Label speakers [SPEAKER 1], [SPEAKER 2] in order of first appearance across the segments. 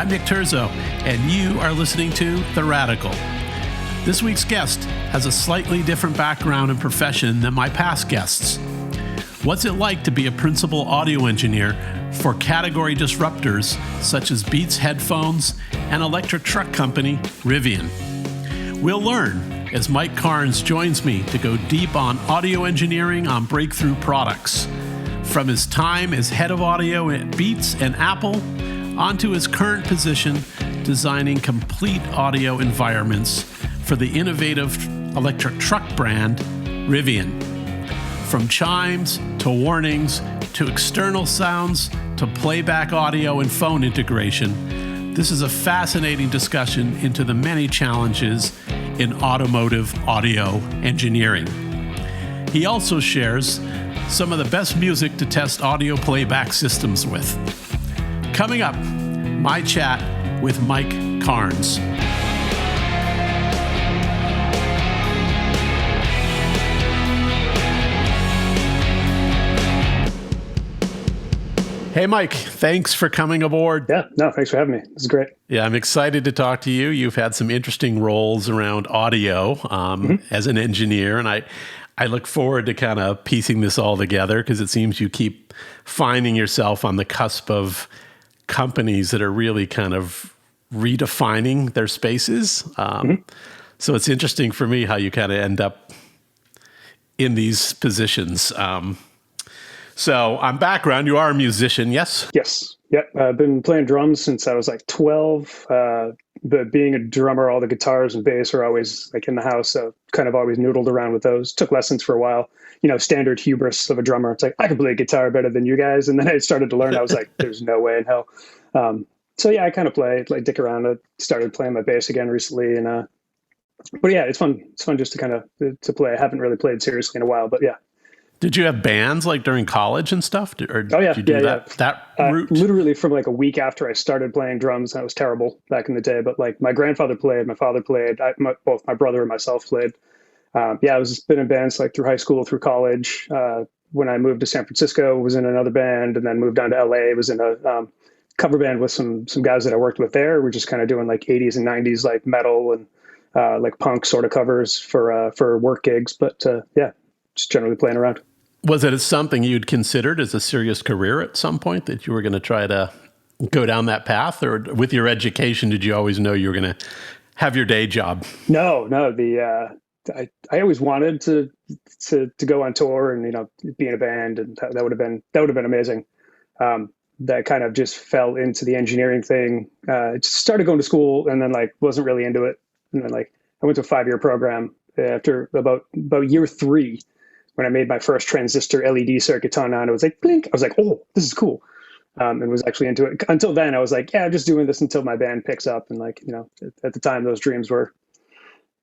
[SPEAKER 1] I'm Nick Terzo, and you are listening to The Radical. This week's guest has a slightly different background and profession than my past guests. What's it like to be a principal audio engineer for category disruptors such as Beats Headphones and electric truck company Rivian? We'll learn as Mike Carnes joins me to go deep on audio engineering on breakthrough products. From his time as head of audio at Beats and Apple, onto his current position designing complete audio environments for the innovative electric truck brand Rivian. From chimes to warnings to external sounds to playback audio and phone integration, this is a fascinating discussion into the many challenges in automotive audio engineering. He also shares some of the best music to test audio playback systems with. Coming up, my chat with Mike Carnes. Hey, Mike, thanks for coming aboard.
[SPEAKER 2] Yeah, no, thanks for having me. This is great.
[SPEAKER 1] Yeah, I'm excited to talk to you. You've had some interesting roles around audio as an engineer, and I look forward to kind of piecing this all together because it seems you keep finding yourself on the cusp of companies that are really kind of redefining their spaces. So it's interesting for me how you kind of end up in these positions. So on background, you are a musician, yes?
[SPEAKER 2] Yes. Yep. I've been playing drums since I was like 12. But being a drummer, all the guitars and bass are always like in the house. So kind of always noodled around with those. Took lessons for a while. You know, standard hubris of a drummer. It's like, I can play guitar better than you guys. And then I started to learn. I was like, there's no way in hell. So yeah, I kind of play, like dick around. I started playing my bass again recently. And but yeah, it's fun. It's fun just to kind of to play. I haven't really played seriously in a while, but yeah.
[SPEAKER 1] Did you have bands like during college and stuff? Or
[SPEAKER 2] oh yeah,
[SPEAKER 1] did you do that route?
[SPEAKER 2] Literally from like a week after I started playing drums, that was terrible back in the day. But like my grandfather played, my father played, both my brother and myself played. I was been in bands like through high school, through college. When I moved to San Francisco, was in another band, and then moved down to LA. Was in a cover band with some guys that I worked with there. We're just kind of doing like 80s and 90s like metal and like punk sort of covers for work gigs. But yeah, just generally playing around.
[SPEAKER 1] Was it something you'd considered as a serious career at some point that you were going to try to go down that path? Or with your education, did you always know you were going to have your day job?
[SPEAKER 2] No. I always wanted to go on tour and, you know, be in a band, and that would have been amazing. That kind of just fell into the engineering thing. Just started going to school and then like wasn't really into it. And then like I went to a 5-year program after about year 3. When I made my first transistor LED circuit on, it was like, blink. I was like, oh, this is cool. And was actually into it. Until then, I was like, yeah, I'm just doing this until my band picks up. And like, you know, at the time, those dreams were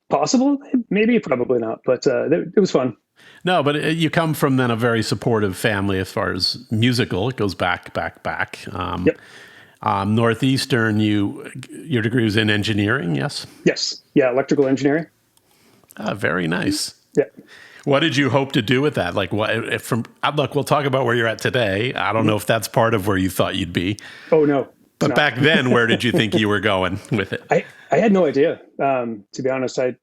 [SPEAKER 2] possible. Maybe, probably not. But it was fun.
[SPEAKER 1] No, but you come from then a very supportive family as far as musical. It goes back.
[SPEAKER 2] Yep.
[SPEAKER 1] Northeastern, your degree was in engineering, yes?
[SPEAKER 2] Yes. Yeah, electrical engineering.
[SPEAKER 1] Very nice.
[SPEAKER 2] Yeah.
[SPEAKER 1] What did you hope to do with that? Like, what? Look, we'll talk about where you're at today. I don't know if that's part of where you thought you'd be.
[SPEAKER 2] Oh no!
[SPEAKER 1] But back then, where did you think you were going with it?
[SPEAKER 2] I had no idea. To be honest, I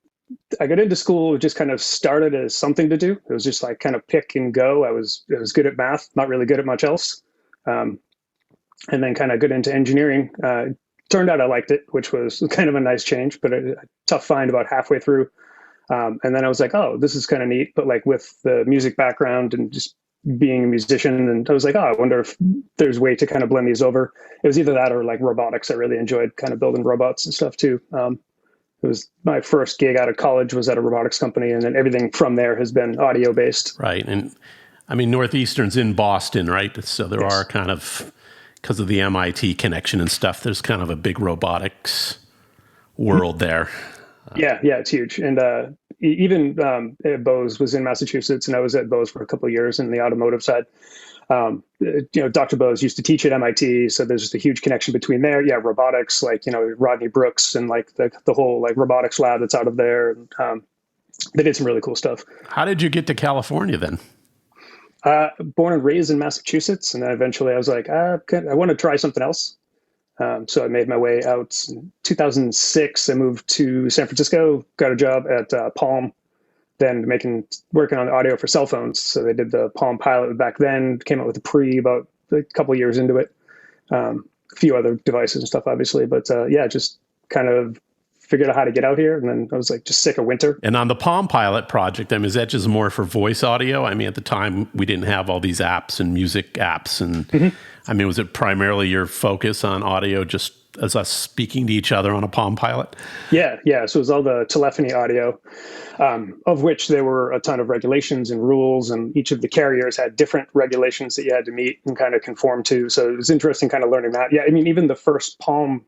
[SPEAKER 2] got into school. It just kind of started as something to do. It was just like kind of pick and go. I was good at math, not really good at much else, and then kind of got into engineering. Turned out I liked it, which was kind of a nice change, but a tough find about halfway through. And then I was like, oh, this is kind of neat. But like with the music background and just being a musician, and I was like, oh, I wonder if there's a way to kind of blend these over. It was either that or like robotics. I really enjoyed kind of building robots and stuff too. It was my first gig out of college was at a robotics company. And then everything from there has been audio based.
[SPEAKER 1] Right. And I mean, Northeastern's in Boston, right? So there are kind of, because of the MIT connection and stuff, there's kind of a big robotics world there.
[SPEAKER 2] Yeah, it's huge. And even Bose was in Massachusetts, and I was at Bose for a couple of years in the automotive side. You know, Dr. Bose used to teach at MIT, so there's just a huge connection between there. Yeah, robotics, like, you know, Rodney Brooks and like the whole like robotics lab that's out of there. And, they did some really cool stuff.
[SPEAKER 1] How did you get to California then?
[SPEAKER 2] Born and raised in Massachusetts, and then eventually I was like, I want to try something else. So I made my way out in 2006. I moved to San Francisco, got a job at Palm, then working on audio for cell phones. So they did the Palm Pilot back then, came out with the Pre about a couple of years into it. A few other devices and stuff, obviously. But yeah, just kind of figured out how to get out here. And then I was like just sick of winter.
[SPEAKER 1] And on the Palm Pilot project, I mean, is that just more for voice audio? I mean, at the time, we didn't have all these apps and music apps. And I mean, was it primarily your focus on audio, just as us speaking to each other on a Palm Pilot?
[SPEAKER 2] Yeah. So it was all the telephony audio, of which there were a ton of regulations and rules, and each of the carriers had different regulations that you had to meet and kind of conform to. So it was interesting kind of learning that. Yeah, I mean, even the first Palm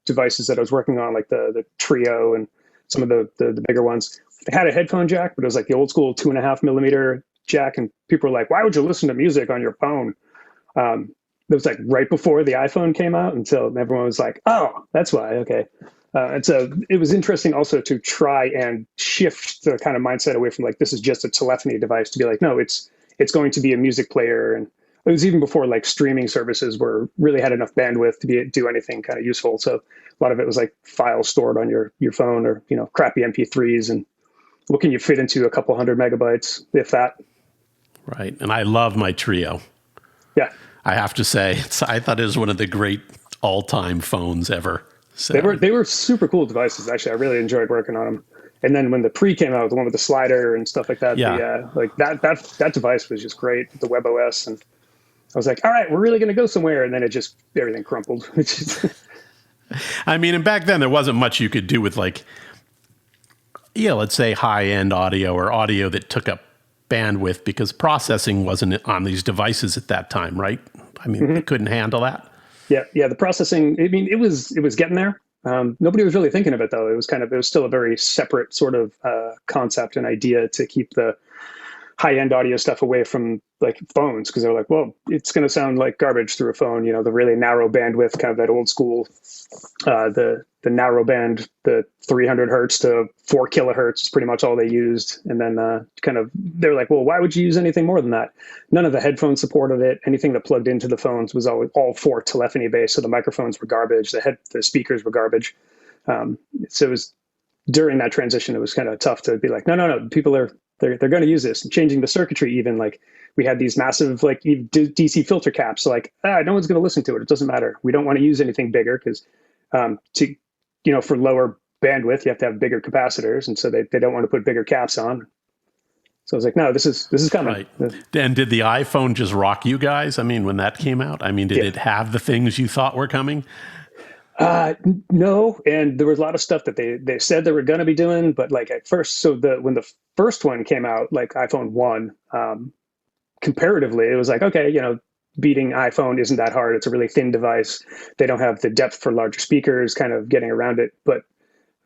[SPEAKER 2] devices that I was working on, like the Trio and some of the bigger ones, they had a headphone jack, but it was like the old school 2.5 millimeter jack. And people were like, why would you listen to music on your phone? It was like right before the iPhone came out, and so everyone was like, oh, that's why. Okay. And so it was interesting also to try and shift the kind of mindset away from like, this is just a telephony device, to be like, no, it's going to be a music player. And it was even before like streaming services really had enough bandwidth to do anything kind of useful. So a lot of it was like files stored on your phone, or, crappy MP3s. And what can you fit into a couple 100 megabytes, if that?
[SPEAKER 1] Right. And I love my Trio.
[SPEAKER 2] Yeah.
[SPEAKER 1] I have to say, I thought it was one of the great all-time phones ever. So.
[SPEAKER 2] They were super cool devices. Actually, I really enjoyed working on them. And then when the Pre came out, the one with the slider and stuff like that, like that device was just great. The WebOS, and I was like, all right, we're really going to go somewhere. And then everything crumpled.
[SPEAKER 1] I mean, and back then there wasn't much you could do with like, let's say high-end audio or audio that took up bandwidth, because processing wasn't on these devices at that time, right? I mean, they couldn't handle that.
[SPEAKER 2] Yeah. The processing, I mean, it was getting there. Nobody was really thinking of it though. It was still a very separate sort of concept and idea to keep the high-end audio stuff away from like phones, because they're like, well, it's going to sound like garbage through a phone. The really narrow bandwidth, kind of that old school, the narrow band, the 300 hertz to 4 kilohertz is pretty much all they used. And then they're like, well, why would you use anything more than that? None of the headphones supported it. Anything that plugged into the phones was all for telephony based. So the microphones were garbage. The speakers were garbage. So it was during that transition, it was kind of tough to be like, no, people they're going to use this. And changing the circuitry, even like we had these massive like DC filter caps. So like, no one's going to listen to it. It doesn't matter. We don't want to use anything bigger because for lower bandwidth, you have to have bigger capacitors. And so they don't want to put bigger caps on. So I was like, no, this is coming.
[SPEAKER 1] Right. And did the iPhone just rock you guys? I mean, when that came out, I mean, did it have the things you thought were coming?
[SPEAKER 2] No. And there was a lot of stuff that they said they were going to be doing, but like at first, when the first one came out, like iPhone 1, comparatively, it was like, okay, beating iPhone isn't that hard. It's a really thin device. They don't have the depth for larger speakers, kind of getting around it. But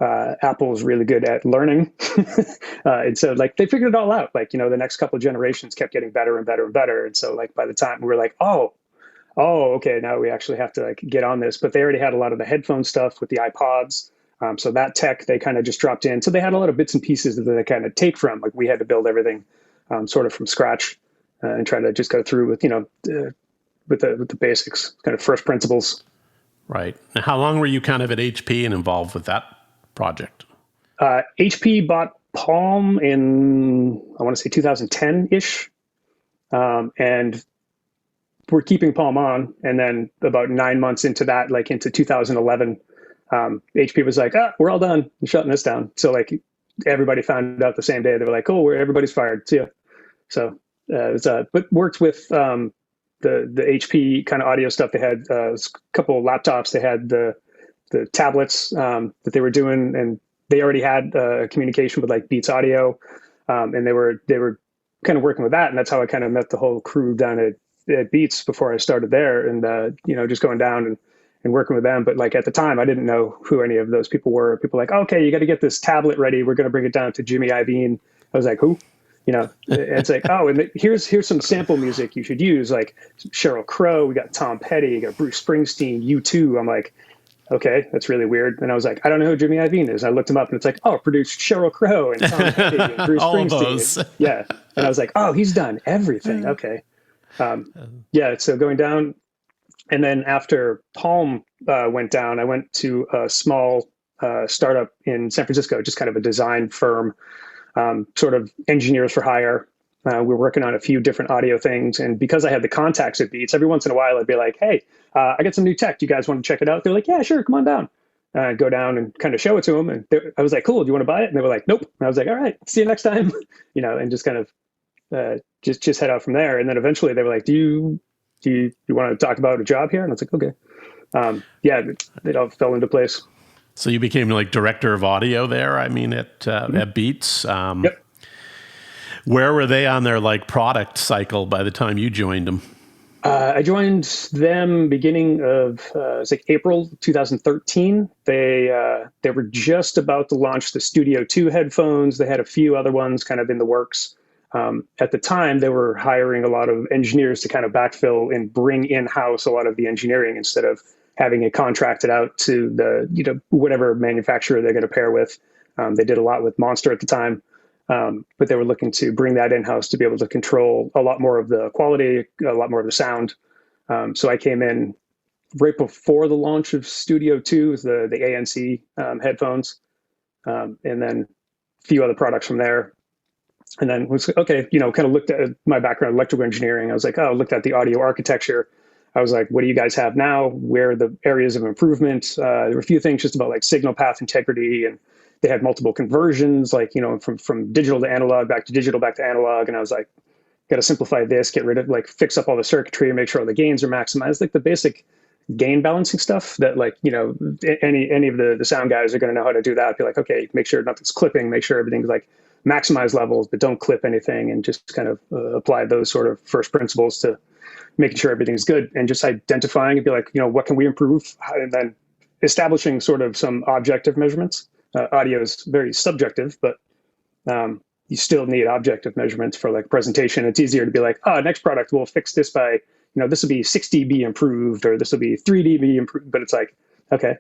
[SPEAKER 2] Apple's really good at learning. And so like they figured it all out. Like, the next couple of generations kept getting better and better and better. And so like by the time we were like, oh, okay, now we actually have to like get on this. But they already had a lot of the headphone stuff with the iPods. So that tech, they kind of just dropped in. So they had a lot of bits and pieces that they kind of take from. Like we had to build everything sort of from scratch and try to just go through with, with the basics, kind of first principles.
[SPEAKER 1] Right. Now, how long were you kind of at HP and involved with that project?
[SPEAKER 2] HP bought Palm in, I want to say 2010-ish. And we're keeping Palm on. And then about 9 months into that, like into 2011, HP was like, we're all done. We're shutting this down. So like everybody found out the same day. They were like, everybody's fired. See ya. So but worked with the HP kind of audio stuff. They had a couple of laptops. They had the tablets that they were doing, and they already had communication with like Beats Audio, and they were kind of working with that. And that's how I kind of met the whole crew down at Beats before I started there, and just going down and working with them. But like at the time, I didn't know who any of those people were. People were like, okay, you got to get this tablet ready. We're going to bring it down to Jimmy Iovine. I was like, who? It's like, and here's some sample music you should use, like Sheryl Crow. We got Tom Petty, you got Bruce Springsteen, U2. I'm like, okay, that's really weird. And I was like, I don't know who Jimmy Iovine is. I looked him up, and it's like, produced Sheryl Crow and Tom Petty and Bruce
[SPEAKER 1] all
[SPEAKER 2] Springsteen.
[SPEAKER 1] Those.
[SPEAKER 2] Yeah. And I was like, he's done everything. Okay. So going down, And then after Palm went down, I went to a small startup in San Francisco, just kind of a design firm, sort of engineers for hire. We were working on a few different audio things. And because I had the contacts at Beats, every once in a while I'd be like, hey, I got some new tech. Do you guys want to check it out? They're like, yeah, sure, come on down. Go down and kind of show it to them. And I was like, cool, do you want to buy it? And they were like, nope. And I was like, all right, see you next time. And just kind of just head out from there. And then eventually they were like, do you want to talk about a job here? And I was like, okay. Yeah, it all fell into place.
[SPEAKER 1] So you became like director of audio there, at Beats.
[SPEAKER 2] Yep.
[SPEAKER 1] Where were they on their like product cycle by the time you joined them?
[SPEAKER 2] I joined them beginning of it was like April 2013. They were just about to launch the Studio 2 headphones. They had a few other ones kind of in the works. At the time, they were hiring a lot of engineers to kind of backfill and bring in-house a lot of the engineering instead of having it contracted out to the whatever manufacturer they're going to pair with. They did a lot with Monster at the time. But they were looking to bring that in-house to be able to control a lot more of the quality, a lot more of the sound. So I came in right before the launch of Studio 2, the ANC headphones, and then a few other products from there. And then was okay, kind of looked at my background, electrical engineering. I was like, looked at the audio architecture. I was like, what do you guys have now? Where are the areas of improvement? There were a few things just about like signal path integrity, and they had multiple conversions, like, from digital to analog, back to digital, back to analog. And I was like, got to simplify this, get rid of, like, fix up all the circuitry and make sure all the gains are maximized, like the basic gain balancing stuff that, like, any of the sound guys are going to know how to do that. Be like, okay, make sure nothing's clipping, make sure everything's like maximize levels, but don't clip anything, and just kind of apply those sort of first principles to making sure everything's good, and just identifying and be like, what can we improve? And then establishing sort of some objective measurements. Audio is very subjective, but you still need objective measurements for like presentation. It's easier to be like, next product will fix this by, this will be 6 dB improved, or this will be 3 dB improved. But it's like, okay,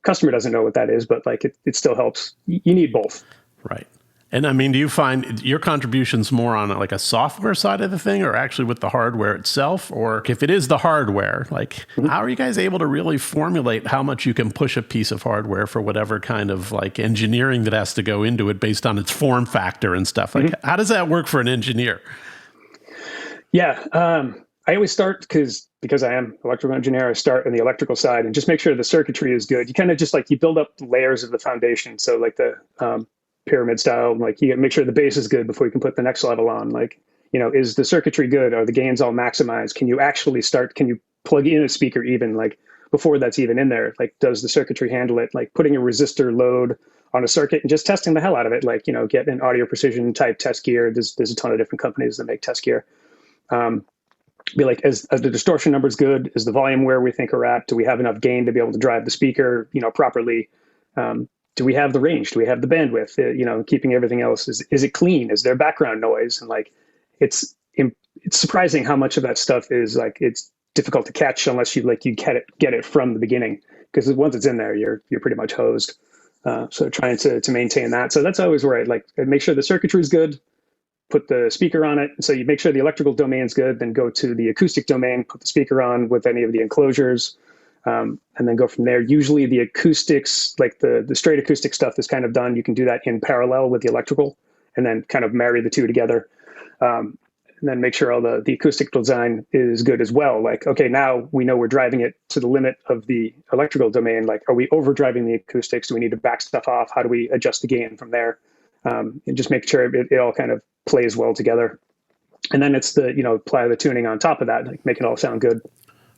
[SPEAKER 2] customer doesn't know what that is, but like it still helps. You need both.
[SPEAKER 1] Right. And I mean, do you find your contributions more on like a software side of the thing, or actually with the hardware itself? Or if it is the hardware, like how are you guys able to really formulate how much you can push a piece of hardware for whatever kind of like engineering that has to go into it based on its form factor and stuff? Like how does that work for an engineer?
[SPEAKER 2] Yeah. I always start because I am an electrical engineer, I start on the electrical side and just make sure the circuitry is good. You kind of just like, you build up layers of the foundation. So like the, pyramid style, like you make sure the base is good before you can put the next level on. Like, is the circuitry good? Are the gains all maximized? Can you plug in a speaker even like before that's even in there? Like, does the circuitry handle it? Like putting a resistor load on a circuit and just testing the hell out of it. Like, get an audio precision type test gear. There's a ton of different companies that make test gear. Be like, is the distortion numbers good? Is the volume where we think we're at? Do we have enough gain to be able to drive the speaker, properly? Do we have the range? Do we have the bandwidth? Keeping everything else, is it clean? Is there background noise? And like, it's surprising how much of that stuff is like, it's difficult to catch unless you get it from the beginning, because once it's in there, you're pretty much hosed. So trying to maintain that. So that's always where I make sure the circuitry is good, put the speaker on it. So you make sure the electrical domain is good, then go to the acoustic domain, put the speaker on with any of the enclosures. And then go from there. Usually the acoustics, like the straight acoustic stuff is kind of done. You can do that in parallel with the electrical and then kind of marry the two together. And then make sure all the acoustic design is good as well. Like, okay, now we know we're driving it to the limit of the electrical domain. Like, are we overdriving the acoustics? Do we need to back stuff off? How do we adjust the gain from there? And just make sure it all kind of plays well together. And then it's apply the tuning on top of that, like make it all sound good.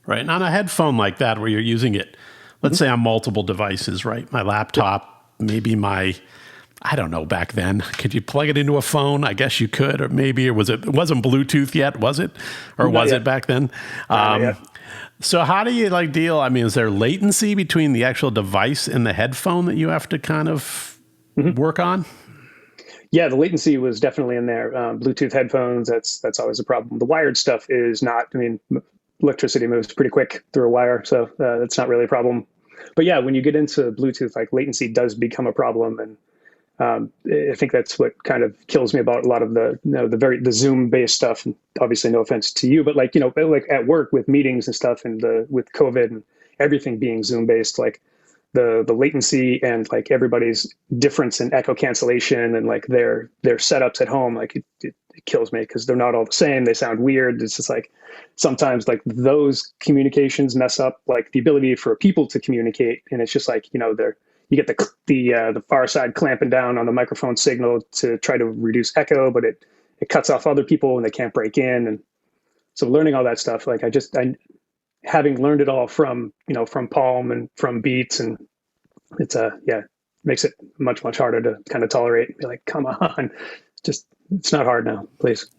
[SPEAKER 1] Right. And on a headphone like that, where you're using it, let's say on multiple devices, right? My laptop, maybe I don't know, back then, could you plug it into a phone? I guess you could, or it wasn't Bluetooth yet, was it? Or
[SPEAKER 2] Not
[SPEAKER 1] was
[SPEAKER 2] yet.
[SPEAKER 1] it back then? So how do you deal? I mean, is there latency between the actual device and the headphone that you have to kind of work on?
[SPEAKER 2] Yeah, the latency was definitely in there. Bluetooth headphones, that's always a problem. The wired stuff is not, electricity moves pretty quick through a wire, so that's not really a problem. But yeah, when you get into Bluetooth, like latency does become a problem, and I think that's what kind of kills me about a lot of the Zoom based stuff. And obviously, no offense to you, but like like at work with meetings and stuff, and with COVID and everything being Zoom based, like the latency and like everybody's difference in echo cancellation and like their setups at home, like it kills me because they're not all the same. They sound weird. It's just like sometimes like those communications mess up like the ability for people to communicate, and it's just like you get the far side clamping down on the microphone signal to try to reduce echo, but it cuts off other people and they can't break in. And so learning all that stuff, like I having learned it all from Palm and from Beats, and it's makes it much harder to kind of tolerate and be like, come on, it's not hard now, please.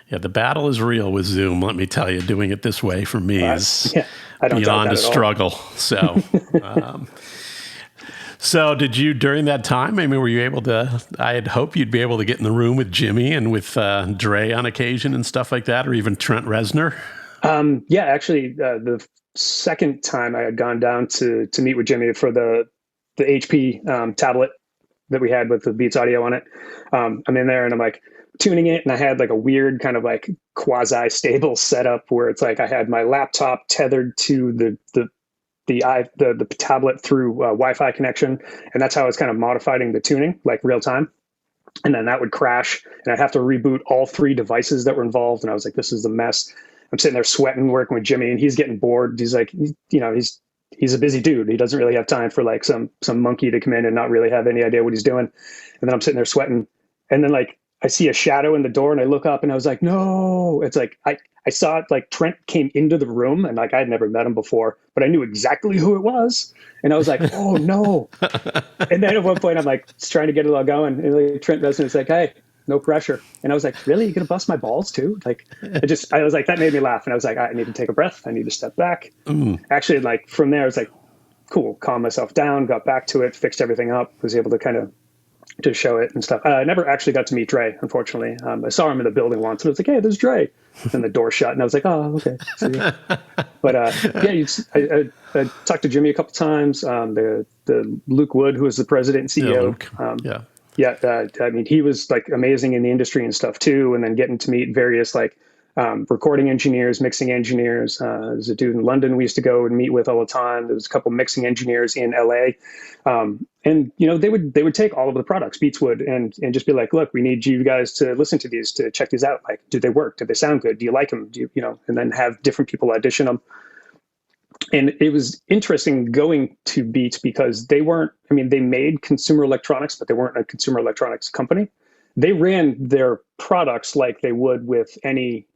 [SPEAKER 1] Yeah, the battle is real with Zoom. Let me tell you, doing it this way for me is
[SPEAKER 2] I don't
[SPEAKER 1] beyond a struggle. So, so did you, during that time, I mean, were you able to, I had hoped you'd be able to get in the room with Jimmy and with Dre on occasion and stuff like that, or even Trent Reznor?
[SPEAKER 2] Actually, the second time I had gone down to meet with Jimmy for the HP tablet that we had with the Beats audio on it, I'm in there and I'm like tuning it, and I had like a weird kind of like quasi-stable setup where it's like I had my laptop tethered to the tablet through Wi-Fi connection, and that's how I was kind of modifying the tuning like real time. And then that would crash, and I'd have to reboot all 3 devices that were involved, and I was like, this is a mess. I'm sitting there sweating, working with Jimmy, and he's getting bored. He's like, he's a busy dude. He doesn't really have time for like some monkey to come in and not really have any idea what he's doing. And then I'm sitting there sweating, and then like I see a shadow in the door, and I look up, and I was like, no. It's like I saw it, like Trent came into the room, and like I had never met him before, but I knew exactly who it was, and I was like, oh no. And then at one point, I'm like trying to get it all going, and like, Trent Resonant's like, hey, no pressure. And I was like, really? You're going to bust my balls too? Like, I was like, that made me laugh. And I was like, I need to take a breath. I need to step back. Actually, like from there, I was like, cool, calm myself down, got back to it, fixed everything up, was able to kind of to show it and stuff. I never actually got to meet Dre, unfortunately. I saw him in the building once, and I was like, hey, there's Dre. And the door shut, and I was like, oh, okay. But I talked to Jimmy a couple times. The Luke Wood, who was the president and CEO. I mean, he was like amazing in the industry and stuff too. And then getting to meet various like recording engineers, mixing engineers. There's a dude in London we used to go and meet with all the time. There was a couple mixing engineers in LA. And they would take all of the products, Beats would, and just be like, look, we need you guys to listen to these, to check these out. Like, do they work? Do they sound good? Do you like them? And then have different people audition them. And it was interesting going to Beats because they made consumer electronics, but they weren't a consumer electronics company. They ran their products like they would with any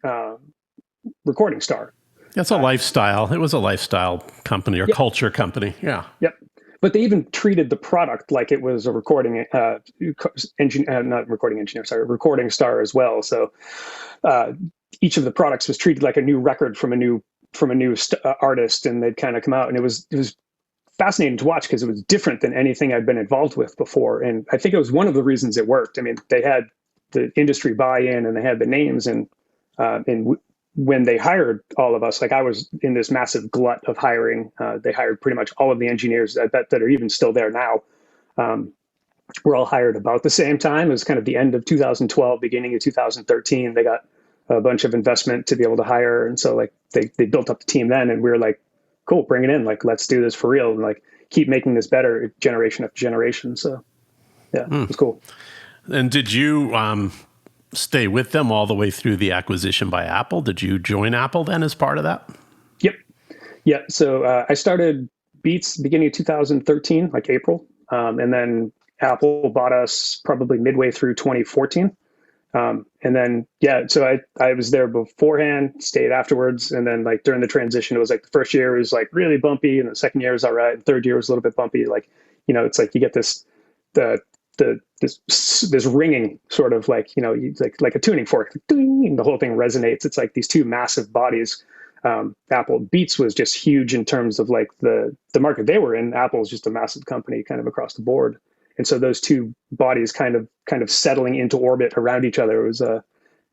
[SPEAKER 2] recording star.
[SPEAKER 1] It's a lifestyle. It was a lifestyle company or culture company. Yeah.
[SPEAKER 2] Yep. But they even treated the product like it was a recording recording star as well. So each of the products was treated like a new record from a new artist, and they'd kind of come out, and it was fascinating to watch because it was different than anything I'd been involved with before. And I think it was one of the reasons it worked. I mean, they had the industry buy-in and they had the names, and when they hired all of us, like I was in this massive glut of hiring. They hired pretty much all of the engineers I bet that are even still there now. We're all hired about the same time. It was kind of the end of 2012, beginning of 2013. They got a bunch of investment to be able to hire. And so like they built up the team then, and we were like, cool, bring it in. Like, let's do this for real and like keep making this better generation after generation. So yeah, it was cool.
[SPEAKER 1] And did you stay with them all the way through the acquisition by Apple? Did you join Apple then as part of that?
[SPEAKER 2] Yep. Yeah. So I started Beats beginning of 2013, like April. And then Apple bought us probably midway through 2014. And then, so I was there beforehand, stayed afterwards. And then like during the transition, it was like the first year was like really bumpy, and the second year was all right. And third year was a little bit bumpy. Like, it's like you get this ringing sort of like, like a tuning fork, ding, the whole thing resonates. It's like these two massive bodies. Apple Beats was just huge in terms of like the market they were in. Apple is just a massive company kind of across the board. And so those two bodies kind of settling into orbit around each other it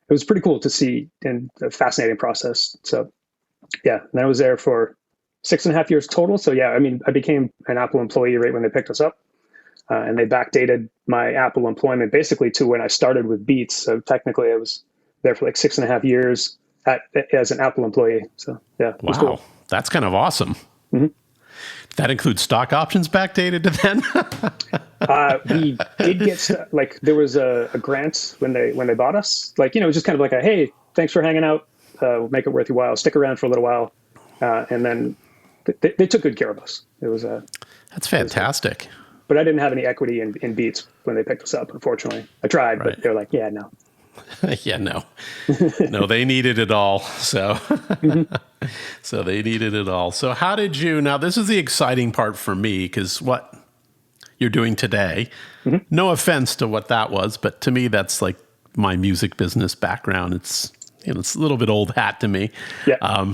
[SPEAKER 2] was pretty cool to see, and a fascinating process. So yeah, and I was there for 6.5 years total. So yeah, I mean, I became an Apple employee right when they picked us up. and they backdated my Apple employment basically to when I started with Beats. So technically, I was there for like 6.5 years as an Apple employee. So yeah, it was
[SPEAKER 1] Wow.
[SPEAKER 2] cool.
[SPEAKER 1] That's kind of awesome.
[SPEAKER 2] Mm-hmm.
[SPEAKER 1] That includes stock options backdated to then?
[SPEAKER 2] We did get like there was a grant when they bought us. Like, you know, it was just kind of like a, hey, thanks for hanging out. We'll make it worth your while. Stick around for a little while, and then they took good care of us. It was
[SPEAKER 1] That's fantastic.
[SPEAKER 2] but I didn't have any equity in Beats when they picked us up. Unfortunately, I tried,
[SPEAKER 1] Right.
[SPEAKER 2] but they're like, yeah, no.
[SPEAKER 1] Yeah, no, they needed it all. So,
[SPEAKER 2] Mm-hmm.
[SPEAKER 1] so they needed it all. So how did you, now this is the exciting part for me, because what you're doing today,
[SPEAKER 2] Mm-hmm.
[SPEAKER 1] no offense to what that was, but to me, that's like my music business background. It's, it's a little bit old hat to me.
[SPEAKER 2] Yeah.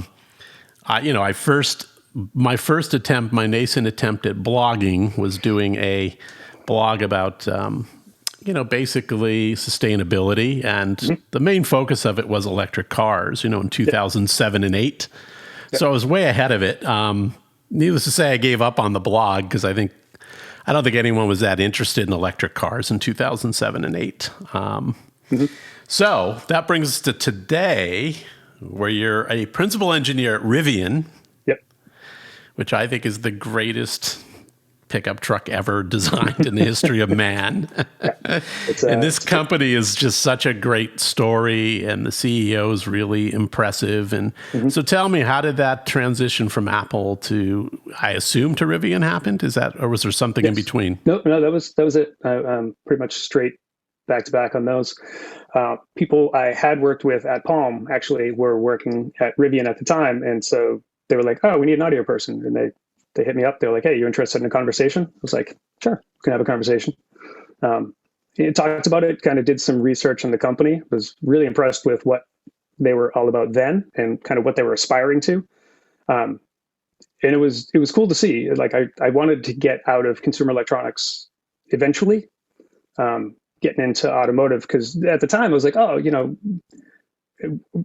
[SPEAKER 1] My first attempt, my nascent attempt at blogging was doing a blog about, basically sustainability. And the main focus of it was electric cars, in 2007 and 8. So I was way ahead of it. Needless to say, I gave up on the blog because I don't think anyone was that interested in electric cars in 2007 and 8. So that brings us to today, where you're a principal engineer at Rivian,
[SPEAKER 2] Yep.
[SPEAKER 1] which I think is the greatest pickup truck ever designed in the history of man. And this company is just such a great story, and the CEO is really impressive. And so tell me, how did that transition from Apple to, I assume, to Rivian happened? Is that, or was there something in between?
[SPEAKER 2] No, that was it. Pretty much straight back to back on those. People I had worked with at Palm actually were working at Rivian at the time. And so they were like, oh, we need an audio person. And they hit me up. They're like, hey, you interested in a conversation? I was like, sure, we can have a conversation. It talked about it, kind of did some research on the company, was really impressed with what they were all about then and kind of what they were aspiring to. And it was cool to see. Like I wanted to get out of consumer electronics eventually, getting into automotive, because at the time I was like, oh,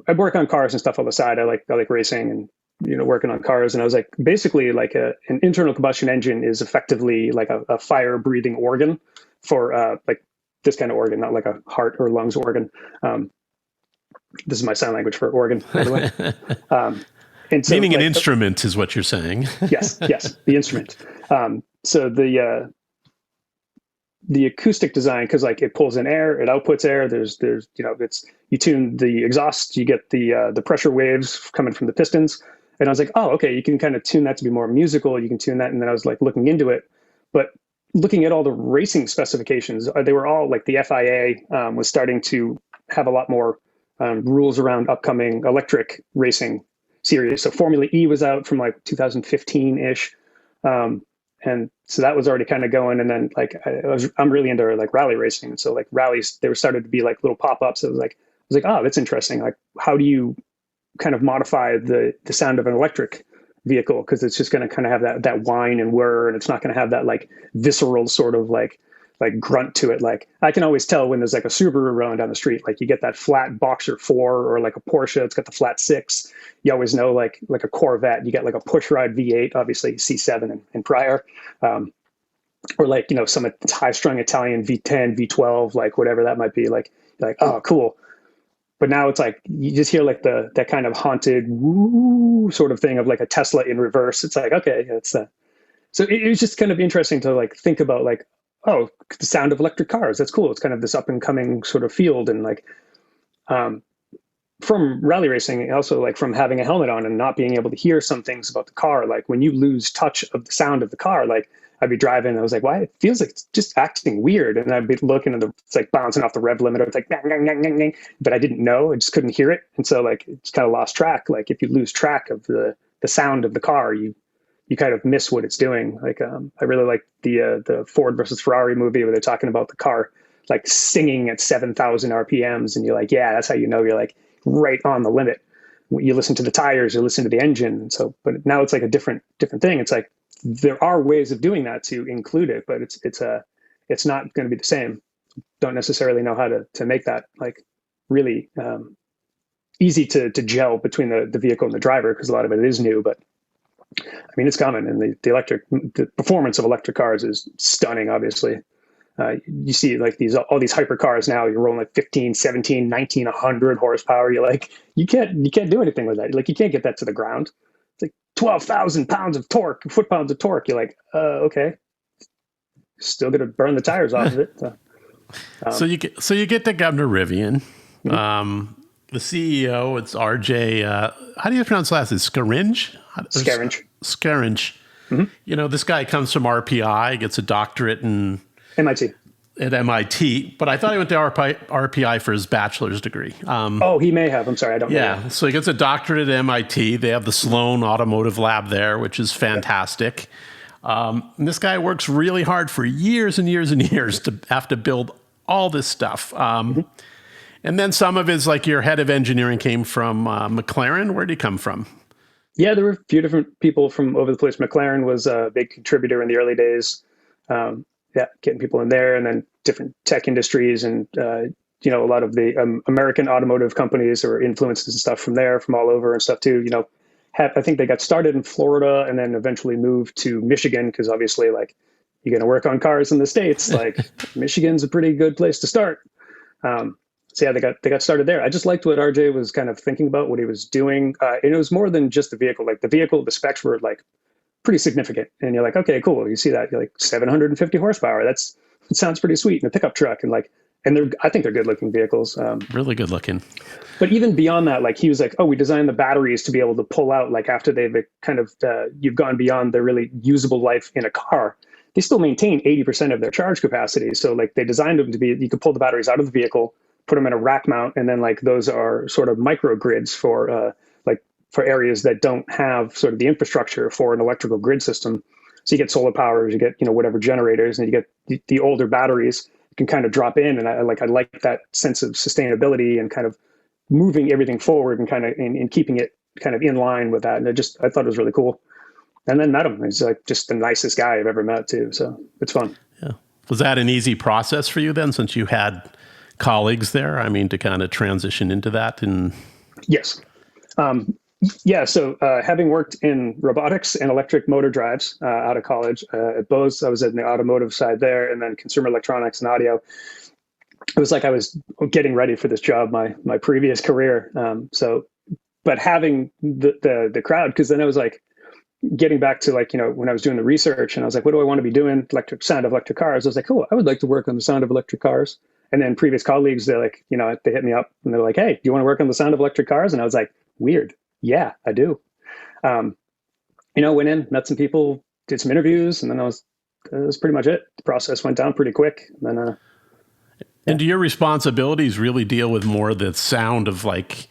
[SPEAKER 2] I work on cars and stuff on the side. I like racing and working on cars. And I was like, basically like an internal combustion engine is effectively like a fire breathing organ for like this kind of organ, not like a heart or lungs organ. This is my sign language for organ, by the way. And so,
[SPEAKER 1] meaning an instrument is what you're saying.
[SPEAKER 2] yes, the instrument. So the acoustic design, because like it pulls in air, it outputs air. There's you tune the exhaust, you get the pressure waves coming from the pistons. And I was like, oh, okay, you can kind of tune that to be more musical. You can tune that. And then I was like looking into it, but looking at all the racing specifications, they were all like the FIA was starting to have a lot more rules around upcoming electric racing series. So Formula E was out from like 2015-ish. And so that was already kind of going. And then like I'm really into like rally racing. So like rallies, they were started to be like little pop-ups. I was like, oh, that's interesting. Like, how do you kind of modify the sound of an electric vehicle? Because it's just going to kind of have that whine and whir, and it's not going to have that like visceral sort of like grunt to it. Like I can always tell when there's like a Subaru rolling down the street. Like you get that flat Boxer 4, or like a Porsche, it's got the flat 6. You always know like a Corvette, you get like a pushrod V8, obviously C7 and prior, or like some high strung Italian V10, V12, like whatever that might be. Like oh, cool. But now it's like you just hear like that kind of haunted woo sort of thing of like a Tesla in reverse. It's like, okay, it's so it was just kind of interesting to like think about like, oh, the sound of electric cars. That's cool. It's kind of this up and coming sort of field. And like from rally racing, also like from having a helmet on and not being able to hear some things about the car, like when you lose touch of the sound of the car, like I'd be driving and I was like, why? It feels like it's just acting weird. And I'd be looking and it's like bouncing off the rev limiter. It's like, gang, gang, gang, gang, gang. But I didn't know. I just couldn't hear it. And so like, it's kind of lost track. Like if you lose track of the sound of the car, you kind of miss what it's doing. Like I really like the Ford versus Ferrari movie where they're talking about the car like singing at 7,000 RPMs. And you're like, yeah, that's how you know you're like right on the limit. You listen to the tires, you listen to the engine. And so, but now it's like a different thing. It's like, there are ways of doing that to include it, but it's not going to be the same. Don't necessarily know how to make that like really easy to gel between the vehicle and the driver, because a lot of it is new. But I mean, it's common, and the performance of electric cars is stunning, obviously. You see like all these hypercars now, you're rolling like 15, 17, 19, 100 horsepower. You're like, you can't do anything with that. Like, you can't get that to the ground. It's like 12,000 pounds of torque, foot-pounds of torque. You're like, okay, still going to burn the tires off of it.
[SPEAKER 1] So you get to Governor Rivian. The CEO, it's RJ. How do you pronounce last name? Scaringe? Scaringe. This guy comes from RPI, gets a doctorate in
[SPEAKER 2] MIT.
[SPEAKER 1] At MIT, but I thought he went to RPI for his bachelor's degree.
[SPEAKER 2] He may have. I'm sorry, I don't know.
[SPEAKER 1] Yeah, so he gets a doctorate at MIT. They have the Sloan Automotive Lab there, which is fantastic. And this guy works really hard for years and years and years to have to build all this stuff. And then some of his, like your head of engineering came from McLaren. Where did he come from?
[SPEAKER 2] Yeah, there were a few different people from over the place. McLaren was a big contributor in the early days. Getting people in there, and then different tech industries, and a lot of the American automotive companies or influences and stuff from there, from all over and stuff too. I think they got started in Florida and then eventually moved to Michigan, because obviously, like, you're going to work on cars in the States, like Michigan's a pretty good place to start. They got started there. I just liked what RJ was kind of thinking about, what he was doing. And it was more than just the vehicle. Like, the specs were like pretty significant. And you're like, okay, cool. You see that, you're like 750 horsepower. It sounds pretty sweet in a pickup truck. And I think they're good looking vehicles.
[SPEAKER 1] Really good looking.
[SPEAKER 2] But even beyond that, like, he was like, we designed the batteries to be able to pull out, like, after they've kind of, you've gone beyond the really usable life in a car, they still maintain 80% of their charge capacity. So like, they designed them to be, you could pull the batteries out of the vehicle, put them in a rack mount. And then like, those are sort of microgrids for areas that don't have sort of the infrastructure for an electrical grid system. So you get solar powers, you get, whatever generators, and you get the older batteries you can kind of drop in. And I like that sense of sustainability and kind of moving everything forward and kind of in keeping it kind of in line with that. And I thought it was really cool. And then met him. He's like just the nicest guy I've ever met too. So it's fun. Yeah.
[SPEAKER 1] Was that an easy process for you then, since you had colleagues there? I mean, to kind of transition into that?
[SPEAKER 2] Yes. So having worked in robotics and electric motor drives out of college at Bose, I was in the automotive side there, and then consumer electronics and audio. It was like I was getting ready for this job, my previous career. But having the crowd, because then I was like getting back to like, when I was doing the research, and I was like, what do I want to be doing? Sound of electric cars. I was like, cool, I would like to work on the sound of electric cars. And then previous colleagues, they're like, they hit me up and they're like, hey, do you want to work on the sound of electric cars? And I was like, weird. Yeah, I do. Went in, met some people, did some interviews, and then that was pretty much it. The process went down pretty quick. And then,
[SPEAKER 1] And do your responsibilities really deal with more the sound of like,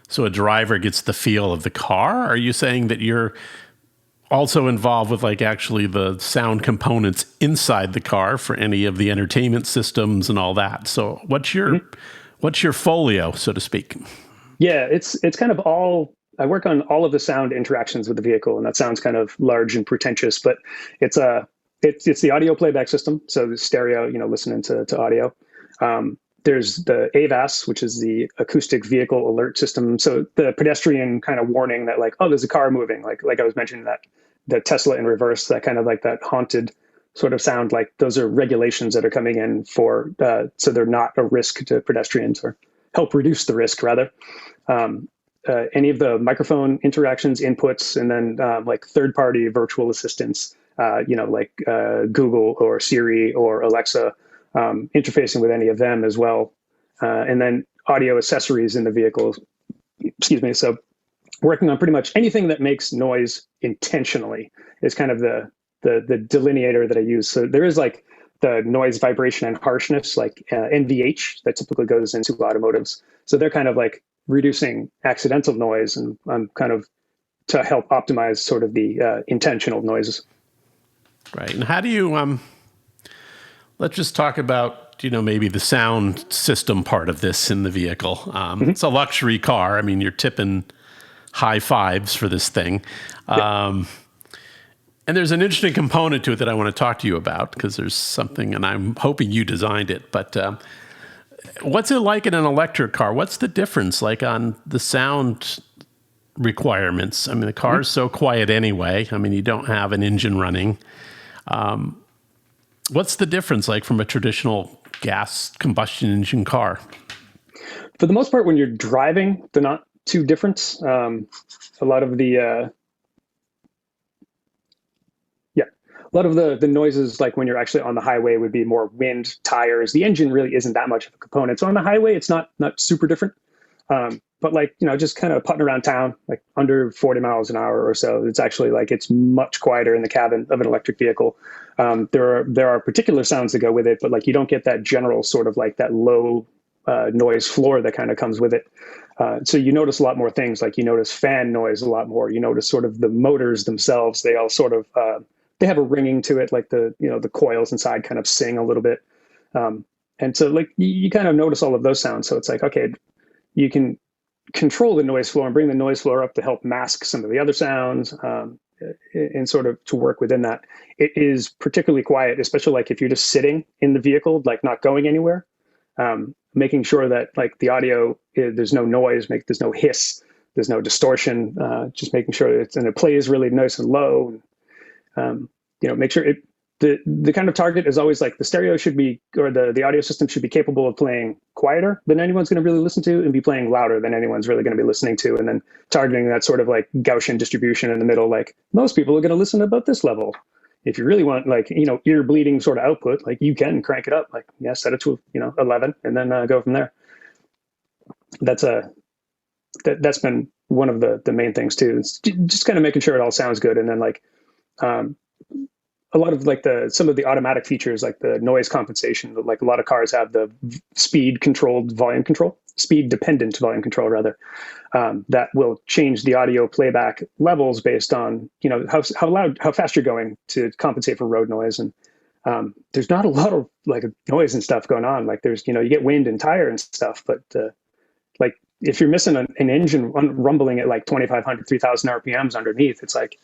[SPEAKER 1] so a driver gets the feel of the car? Are you saying that you're also involved with like actually the sound components inside the car for any of the entertainment systems and all that? So what's your folio, so to speak?
[SPEAKER 2] Yeah, it's kind of all. I work on all of the sound interactions with the vehicle, and that sounds kind of large and pretentious, but it's the audio playback system. So the stereo, listening to audio. There's the AVAS, which is the acoustic vehicle alert system. So the pedestrian kind of warning that like, oh, there's a car moving. Like I was mentioning that the Tesla in reverse, that kind of like that haunted sort of sound. Like those are regulations that are coming in for so they're not a risk to pedestrians, or help reduce the risk rather. Any of the microphone interactions, inputs, and then like third-party virtual assistants, like Google or Siri or Alexa, interfacing with any of them as well. And then audio accessories in the vehicle. Excuse me. So working on pretty much anything that makes noise intentionally is kind of the delineator that I use. So there is like the noise, vibration, and harshness, like NVH, that typically goes into automotives. So they're kind of like reducing accidental noise, and I'm kind of to help optimize sort of the intentional noises.
[SPEAKER 1] Right. And how do you, let's just talk about, maybe the sound system part of this in the vehicle. It's a luxury car. I mean, you're tipping high fives for this thing. And there's an interesting component to it that I want to talk to you about, because there's something, and I'm hoping you designed it, but what's it like in an electric car? What's the difference like on the sound requirements? I mean, the car's so quiet anyway. I mean, you don't have an engine running. What's the difference like from a traditional gas combustion engine car?
[SPEAKER 2] For the most part, when you're driving, they're not too different. A lot of the noises, like when you're actually on the highway, would be more wind, tires. The engine really isn't that much of a component. So on the highway, it's not super different. But like, just kind of putting around town, like under 40 miles an hour or so, it's actually like it's much quieter in the cabin of an electric vehicle. There are particular sounds that go with it, but like you don't get that general sort of like that low noise floor that kind of comes with it. So you notice a lot more things, like you notice fan noise a lot more. You notice sort of the motors themselves. They all sort of they have a ringing to it, like the coils inside kind of sing a little bit. And so like you kind of notice all of those sounds. So it's like, okay, you can control the noise floor and bring the noise floor up to help mask some of the other sounds, and sort of to work within that. It is particularly quiet, especially like if you're just sitting in the vehicle, like not going anywhere, making sure that like the audio, there's no noise, there's no hiss, there's no distortion, just making sure it plays really nice and low. Make sure the kind of target is always like the stereo should be, or the audio system should be capable of playing quieter than anyone's going to really listen to and be playing louder than anyone's really going to be listening to. And then targeting that sort of like Gaussian distribution in the middle, like most people are going to listen about this level. If you really want like, ear bleeding sort of output, like you can crank it up, like, set it to, 11 and then go from there. That's been one of the main things too. It's just kind of making sure it all sounds good. And then like, a lot of like some of the automatic features, like the noise compensation, like a lot of cars have the speed dependent volume control rather, that will change the audio playback levels based on, how fast you're going to compensate for road noise. And there's not a lot of like noise and stuff going on. Like there's, you get wind and tire and stuff, but like if you're missing an engine rumbling at like 2,500, 3,000 RPMs underneath, it's like,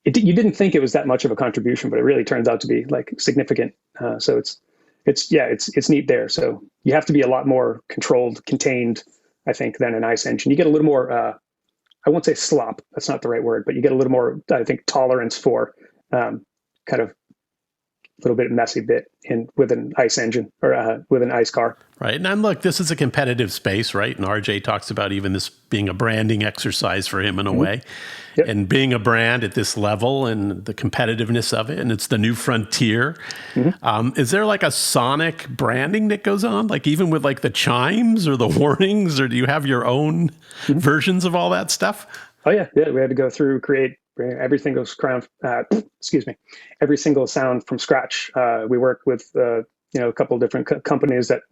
[SPEAKER 2] you didn't think it was that much of a contribution, but it really turns out to be like significant. So it's neat there. So you have to be a lot more contained, I think, than an ICE engine. You get a little more, I won't say slop, that's not the right word, but you get a little more, I think, tolerance for kind of a little bit messy bit with an ICE engine or with an ICE car.
[SPEAKER 1] Right. And look, this is a competitive space, right? And RJ talks about even this being a branding exercise for him in a way. Yep. And being a brand at this level and the competitiveness of it, and it's the new frontier. Is there like a sonic branding that goes on, like even with like the chimes or the warnings, or do you have your own versions of all that stuff?
[SPEAKER 2] Oh yeah. We had to go through, create every single every single sound from scratch. We work with a couple of different companies that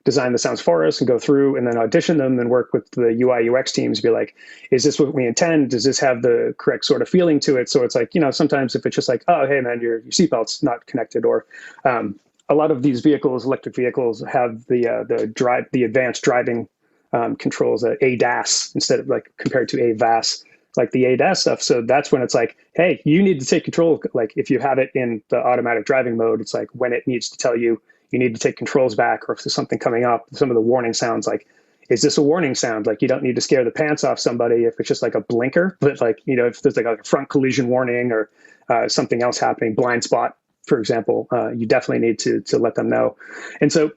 [SPEAKER 2] design the sounds for us and go through and then audition them and work with the UI UX teams to be like, is this what we intend? Does this have the correct sort of feeling to it? So it's like, sometimes if it's just like, oh, hey man, your seatbelt's not connected, or a lot of these electric vehicles have the advanced driving controls, ADAS instead of like compared to AVAS, like the ADAS stuff. So that's when it's like, hey, you need to take control. Like if you have it in the automatic driving mode, it's like when it needs to tell you need to take controls back, or if there's something coming up, some of the warning sounds, like, is this a warning sound? Like you don't need to scare the pants off somebody if it's just like a blinker, but like, if there's like a front collision warning or something else happening, blind spot, for example, you definitely need to let them know. And so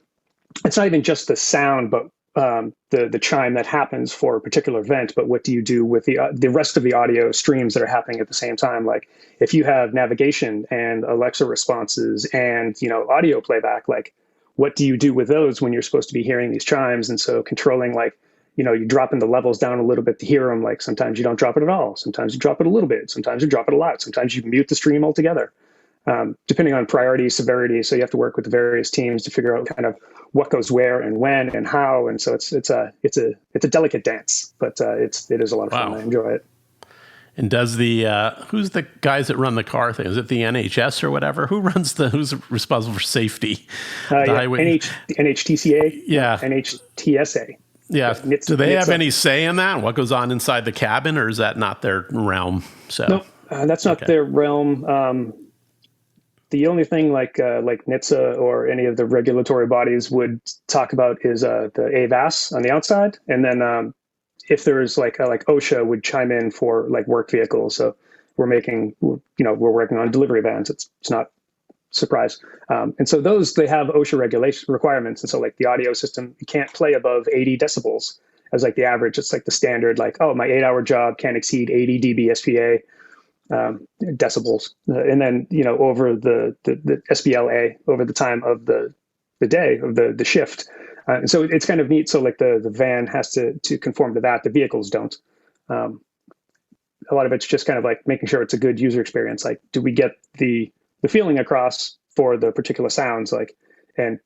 [SPEAKER 2] it's not even just the sound, but the chime that happens for a particular event, but what do you do with the rest of the audio streams that are happening at the same time? Like if you have navigation and Alexa responses and, audio playback, like what do you do with those when you're supposed to be hearing these chimes? And so controlling, like, you're dropping the levels down a little bit to hear them. Like sometimes you don't drop it at all. Sometimes you drop it a little bit. Sometimes you drop it a lot. Sometimes you mute the stream altogether, depending on priority, severity. So you have to work with the various teams to figure out kind of what goes where and when and how. And so it's a delicate dance, but it is a lot of fun. I enjoy it.
[SPEAKER 1] And does who's the guys that run the car thing? Is it the NHS or whatever? Who's responsible for safety?
[SPEAKER 2] Highway NHTSA.
[SPEAKER 1] Yeah.
[SPEAKER 2] NHTSA.
[SPEAKER 1] Yeah. Do they have any say in that? What goes on inside the cabin, or is that not their realm? So
[SPEAKER 2] no, that's not their realm. The only thing like NHTSA or any of the regulatory bodies would talk about is the AVAS on the outside, and then if there is like OSHA would chime in for like work vehicles. So we're working on delivery vans. It's not surprise. And so those, they have OSHA regulation requirements. And so like the audio system, you can't play above 80 decibels as like the average. It's like the standard, like, oh, my 8-hour job can't exceed 80 dB SPA decibels. And then, over the SBLA over the time of the day of the shift. And so it's kind of neat. So like the van has to conform to that. The vehicles don't. A lot of it's just kind of like making sure it's a good user experience. Like, do we get the feeling across for the particular sounds? Like, and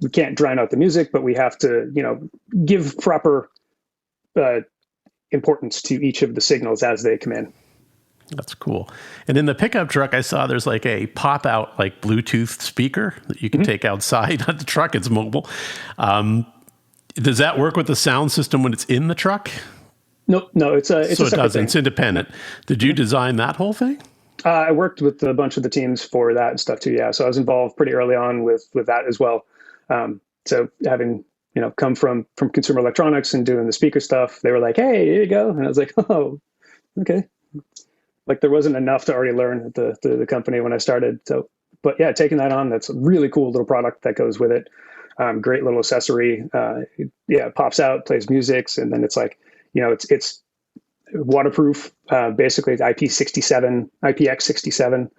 [SPEAKER 2] we can't drown out the music, but we have to, give proper importance to each of the signals as they come in.
[SPEAKER 1] That's cool. And in the pickup truck, I saw there's like a pop out like Bluetooth speaker that you can take outside on the truck. It's mobile. Does that work with the sound system when it's in the truck?
[SPEAKER 2] No, it's a
[SPEAKER 1] so
[SPEAKER 2] it doesn't.
[SPEAKER 1] It's independent. Did you design that whole thing?
[SPEAKER 2] I worked with a bunch of the teams for that and stuff too. Yeah, so I was involved pretty early on with that as well. So having come from consumer electronics and doing the speaker stuff, they were like, "Hey, here you go," and I was like, "Oh, okay." Like there wasn't enough to already learn at the company when I started. So, but yeah, taking that on, that's a really cool little product that goes with it. Great little accessory. It pops out, plays music, and then it's like, it's waterproof, basically it's IPX67.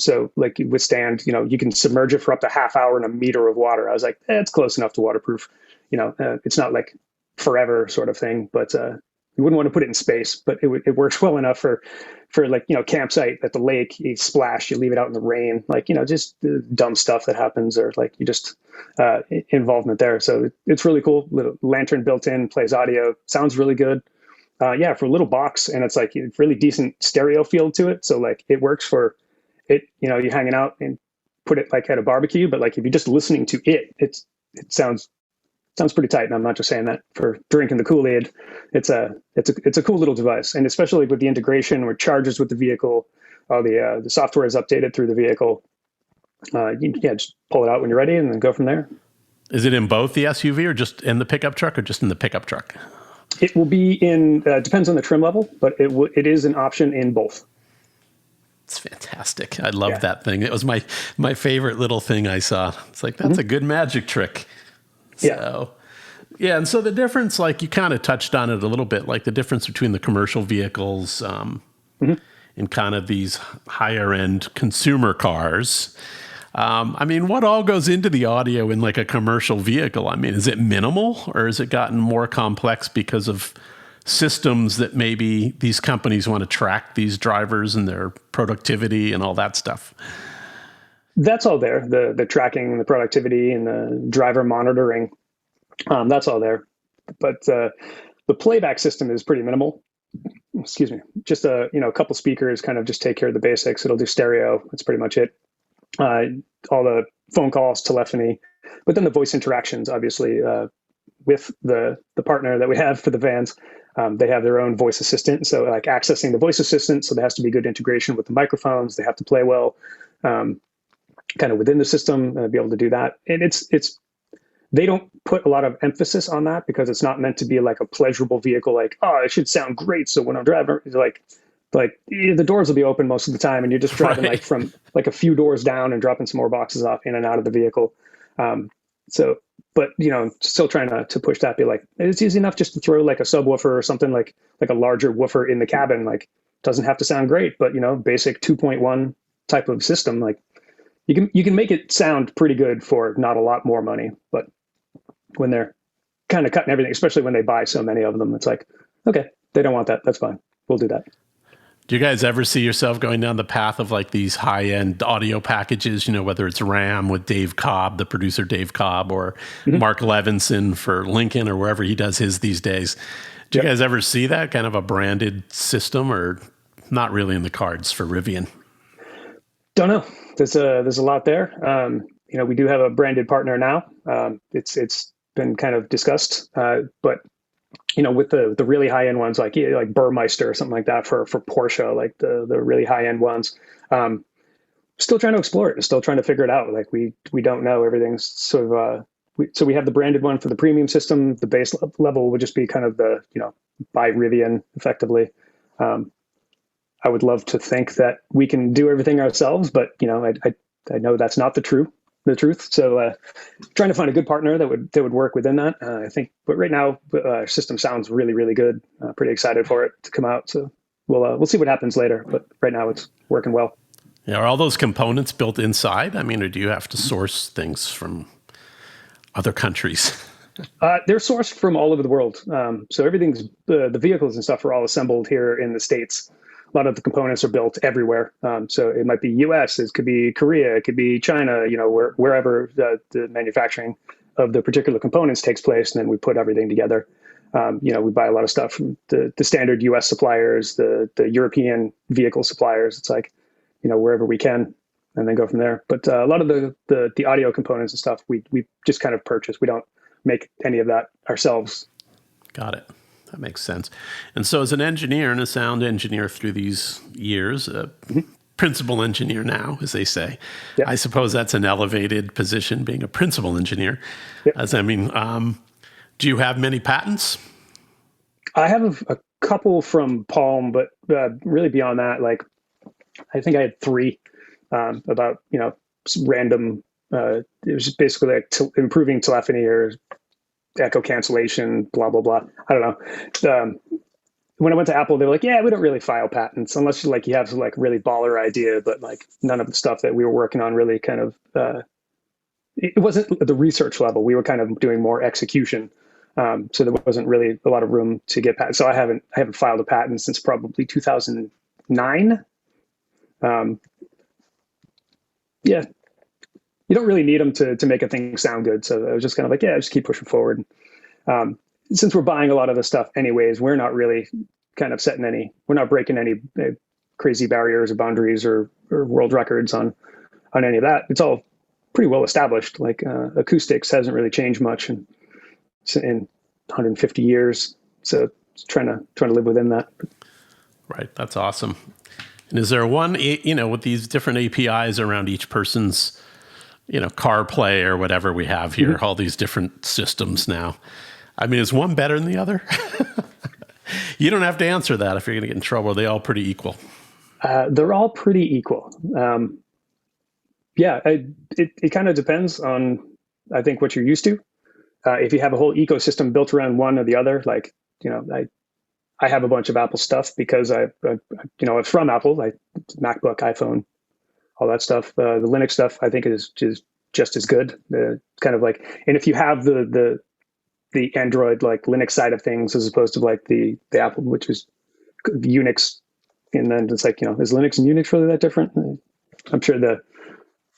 [SPEAKER 2] So like you withstand, you can submerge it for up to half hour in a meter of water. I was like, it's close enough to waterproof. It's not like forever sort of thing, but you wouldn't want to put it in space, but it works well enough for like, campsite at the lake, you splash, you leave it out in the rain, like, just the dumb stuff that happens, or like you just involvement there. So it's really cool. Little lantern built in, plays audio, sounds really good. For a little box, and it's like really decent stereo field to it. So like it works for it, you're hanging out and put it like at a barbecue, but like if you're just listening to it, it sounds pretty tight. And I'm not just saying that for drinking the Kool-Aid. It's a cool little device, and especially with the integration where it charges with the vehicle, the software is updated through the vehicle. Just pull it out when you're ready, and then go from there.
[SPEAKER 1] Is it in both the SUV, or just in the pickup truck, or just in the pickup truck?
[SPEAKER 2] It will be in, depends on the trim level, but it is an option in both.
[SPEAKER 1] It's fantastic. I love that thing. It was my favorite little thing I saw. It's like, that's a good magic trick. So, and so the difference, like you kind of touched on it a little bit, like the difference between the commercial vehicles and kind of these higher end consumer cars. What all goes into the audio in like a commercial vehicle? Is it minimal, or has it gotten more complex because of systems that maybe these companies want to track these drivers and their productivity and all that stuff?
[SPEAKER 2] That's all there. The tracking, the productivity, and the driver monitoring, that's all there. But the playback system is pretty minimal. Excuse me. Just a couple speakers kind of just take care of the basics. It'll do stereo. That's pretty much it. All the phone calls, telephony, but then the voice interactions, obviously, with the partner that we have for the vans. They have their own voice assistant. So like accessing the voice assistant. So there has to be good integration with the microphones. They have to play well, kind of within the system, be able to do that. And they don't put a lot of emphasis on that because it's not meant to be like a pleasurable vehicle. Like, oh, it should sound great. So when I'm driving, it's like the doors will be open most of the time, and you're just driving like from like a few doors down and dropping some more boxes off in and out of the vehicle. But still trying to push that, be like, it's easy enough just to throw like a subwoofer or something like a larger woofer in the cabin. Like, doesn't have to sound great, but basic 2.1 type of system, like you can make it sound pretty good for not a lot more money. But when they're kind of cutting everything, especially when they buy so many of them, it's like, okay, they don't want that. That's fine. We'll do that.
[SPEAKER 1] Do you guys ever see yourself going down the path of like these high-end audio packages, whether it's RAM with Dave Cobb, the producer Dave Cobb, or Mark Levinson for Lincoln, or wherever he does his these days? Do you guys ever see that kind of a branded system, or not really in the cards for Rivian?
[SPEAKER 2] Don't know. There's a lot there. We do have a branded partner now. It's been kind of discussed, but with the really high end ones, like Burmeister or something like that for Porsche, like the really high end ones, still trying to explore it, still trying to figure it out. Like we don't know. Everything's sort of so we have the branded one for the premium system. The base level would just be kind of the, by Rivian effectively. I would love to think that we can do everything ourselves, but I know that's not the truth. So trying to find a good partner that would work within that. I think, but right now our system sounds really, really good. Pretty excited for it to come out. So we'll see what happens later, but right now it's working well.
[SPEAKER 1] Yeah, are all those components built inside? I mean, or do you have to source things from other countries?
[SPEAKER 2] They're sourced from all over the world. So everything's the vehicles and stuff are all assembled here in the States. A lot of the components are built everywhere. So it might be US, it could be Korea, it could be China, wherever the manufacturing of the particular components takes place. And then we put everything together. We buy a lot of stuff from the standard US suppliers, the European vehicle suppliers. It's like, wherever we can, and then go from there. But a lot of the audio components and stuff, we just kind of purchase. We don't make any of that ourselves.
[SPEAKER 1] Got it. That makes sense. And so as an engineer and a sound engineer through these years, principal engineer now, as they say,
[SPEAKER 2] yeah.
[SPEAKER 1] I suppose that's an elevated position, being a principal engineer.
[SPEAKER 2] Yeah.
[SPEAKER 1] Do you have many patents?
[SPEAKER 2] I have a couple from Palm, but really beyond that, like, I think I had 3 about, random, it was basically like improving telephony or echo cancellation, blah, blah, blah. I don't know. When I went to Apple, they were like, yeah, we don't really file patents unless you have some like really baller idea, but like none of the stuff that we were working on really kind of, it wasn't at the research level. We were kind of doing more execution. So there wasn't really a lot of room to get patents. So I haven't filed a patent since probably 2009. Yeah, you don't really need them to make a thing sound good. So I was just kind of like, yeah, just keep pushing forward. Since we're buying a lot of the stuff anyways, we're not really kind of we're not breaking any crazy barriers or boundaries or world records on any of that. It's all pretty well established. Like acoustics hasn't really changed much in 150 years. So trying to live within that.
[SPEAKER 1] Right. That's awesome. And is there one, with these different APIs around each person's, CarPlay or whatever we have here, all these different systems now. I mean, is one better than the other? You don't have to answer that if you're going to get in trouble. Are they all pretty equal?
[SPEAKER 2] They're all pretty equal. It kind of depends on, I think, what you're used to. If you have a whole ecosystem built around one or the other, like, I have a bunch of Apple stuff because I'm from Apple, like MacBook, iPhone, all that stuff. The Linux stuff I think is just as good. Kind of like, and if you have the Android like Linux side of things as opposed to like the Apple, which is Unix, and then it's like, is Linux and Unix really that different? I'm sure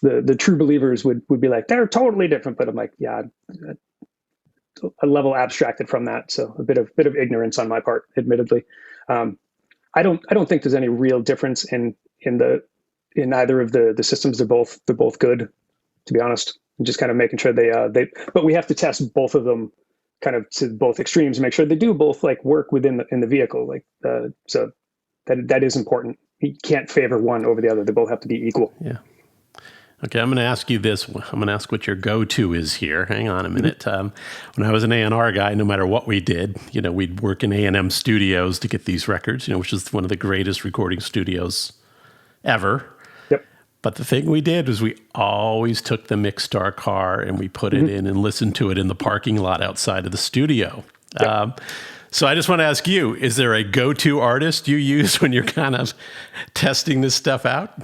[SPEAKER 2] the true believers would be like, they're totally different, but I'm like, yeah, a level abstracted from that. So a bit of ignorance on my part, admittedly. I don't think there's any real difference in either of the systems. They're both good, to be honest. And just kind of making sure but we have to test both of them kind of to both extremes and make sure they do both like work within the vehicle. Like, so that is important. You can't favor one over the other. They both have to be equal.
[SPEAKER 1] Yeah. Okay, I'm going to ask you this. I'm going to ask what your go-to is here. Hang on a minute. When I was an A&R guy, no matter what we did, we'd work in A&M studios to get these records, which is one of the greatest recording studios ever.
[SPEAKER 2] Yep.
[SPEAKER 1] But the thing we did was we always took the mix to our car and we put it in and listened to it in the parking lot outside of the studio. Yep. So I just want to ask you, is there a go-to artist you use when you're kind of testing this stuff out?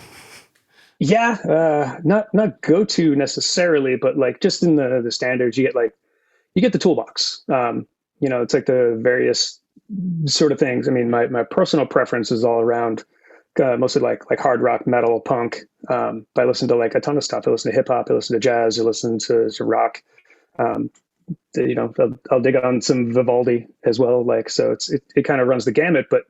[SPEAKER 2] Yeah, not go-to necessarily, but like just in the standards, you get the toolbox. It's like the various sort of things. I mean, my personal preference is all around mostly like hard rock, metal, punk. But I listen to like a ton of stuff. I listen to hip hop, I listen to jazz, I listen to rock. I'll dig on some Vivaldi as well. Like, so it kind of runs the gamut, but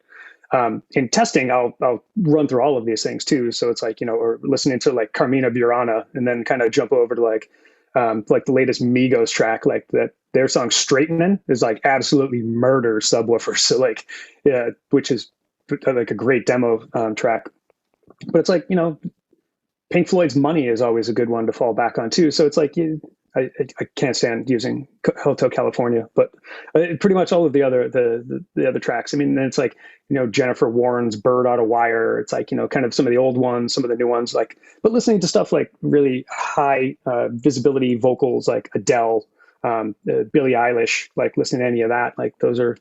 [SPEAKER 2] in testing, I'll run through all of these things too. So it's like, or listening to like Carmina Burana and then kind of jump over to like the latest Migos track, like that their song Straightening is like absolutely murder subwoofer. So like, yeah, which is like a great demo track, but it's like, Pink Floyd's Money is always a good one to fall back on too. So it's like, I can't stand using Hotel California, but pretty much all of the other the other tracks. I mean, it's like, Jennifer Warren's Bird on a Wire. It's like, kind of some of the old ones, some of the new ones, like, but listening to stuff like really high visibility vocals like Adele, Billie Eilish, like listening to any of that, like those are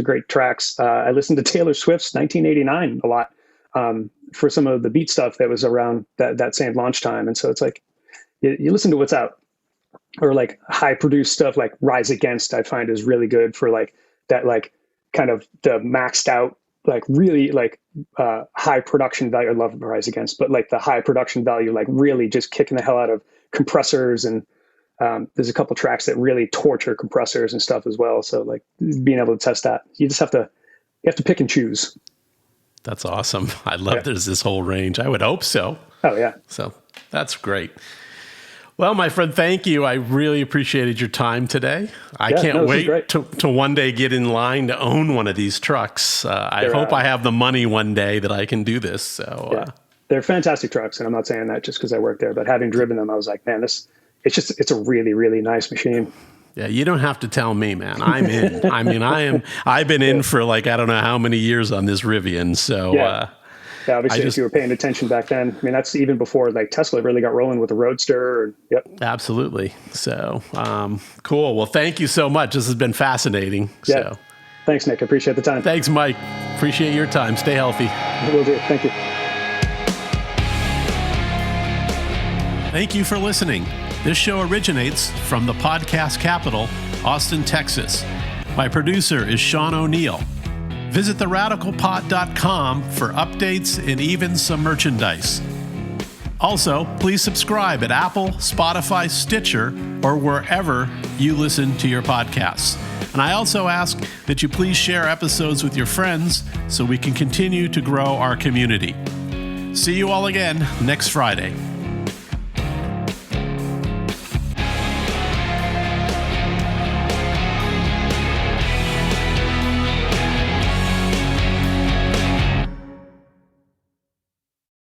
[SPEAKER 2] great tracks. I listened to Taylor Swift's 1989 a lot for some of the beat stuff that was around that same launch time. And so it's like, you listen to what's out. Or like high produced stuff like Rise Against, I find is really good for like that, like kind of the maxed out, like really like high production value. I love Rise Against, but like the high production value, like really just kicking the hell out of compressors. And there's a couple tracks that really torture compressors and stuff as well. So like being able to test that, you have to pick and choose.
[SPEAKER 1] That's awesome. I love there's this whole range. I would hope so.
[SPEAKER 2] Oh yeah.
[SPEAKER 1] So that's great. Well, my friend, thank you. I really appreciated your time today. I can't wait to one day get in line to own one of these trucks. I hope I have the money one day that I can do this. So
[SPEAKER 2] they're fantastic trucks, and I'm not saying that just because I work there, but having driven them, I was like, man, it's a really, really nice machine.
[SPEAKER 1] Yeah, you don't have to tell me, man. I'm in. I mean, I've been in for like, I don't know how many years on this Rivian. So
[SPEAKER 2] yeah, obviously, if you were paying attention back then, I mean, that's even before like Tesla really got rolling with the Roadster.
[SPEAKER 1] Absolutely. So cool. Well, thank you so much. This has been fascinating.
[SPEAKER 2] Yeah. So. Thanks, Nick. I appreciate the time.
[SPEAKER 1] Thanks, Mike. Appreciate your time. Stay healthy.
[SPEAKER 2] Will do. Thank you.
[SPEAKER 1] Thank you for listening. This show originates from the podcast capital, Austin, Texas. My producer is Sean O'Neill. Visit theradicalpod.com for updates and even some merchandise. Also, please subscribe at Apple, Spotify, Stitcher, or wherever you listen to your podcasts. And I also ask that you please share episodes with your friends so we can continue to grow our community. See you all again next Friday.